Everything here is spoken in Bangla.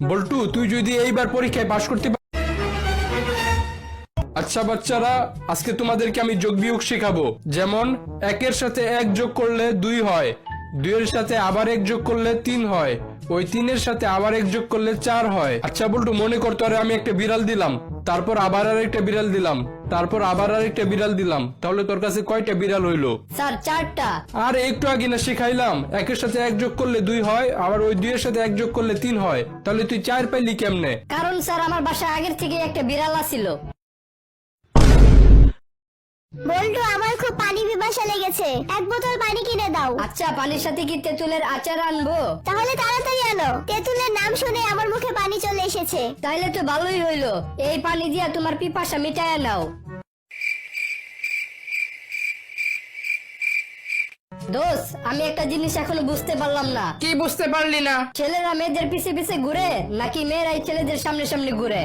বল্টু, তুই যদি এইবার পরীক্ষায় পাশ করতে আচ্ছা বাচ্চারা, আজকে তোমাদেরকে আমি যোগ বিয়োগ শেখাবো। যেমন 1-এর সাথে 1 যোগ করলে 2 হয়, 2-এর সাথে আবার 1 যোগ করলে 3 হয়, ওই 3-এর সাথে আবার 1 যোগ করলে 4 হয়। আচ্ছা বল্টু, মনে কর তোরে আমি একটা বিড়াল দিলাম, তারপর আবার আরেকটা বিড়াল দিলাম, তারপর আবার আরেকটা বিড়াল দিলাম, তাহলে তোর কাছে কয়টা বিড়াল হইলো? স্যার 4টা। আর একটু আগে না শিখাইলাম 1-এর সাথে 1 যোগ করলে 2 হয়, আবার ওই 2-এর সাথে 1 যোগ করলে 3 হয়, তাহলে তুই 4 পাইলি কেমনে? কারণ স্যার আমার বাসায় আগের থেকে একটা বিড়াল আছিল। বল্টু, আমার খুব পানি পিপাসা লেগেছে, 1 বোতল পানি কিনে দাও। আচ্ছা, পানির সাথে কি তেঁতুলের আচার আনবো? তাহলে তাড়াতাড়ি আনো, তেঁতুলের নাম শুনে আমার মুখে পানি চলে এসেছে। তাইলে তো ভালোই হইলো, এই পানি দিয়া তোমার পিপাসা মিটায়া নাও। দোস্ত, আমি একটা জিনিস এখনো বুঝতে পারলাম না। কি বুঝতে পারলি না? ছেলেরা মেয়েদের পিছে পিছে ঘুরে নাকি মেয়েরাই ছেলেদের সামনে সামনে ঘুরে?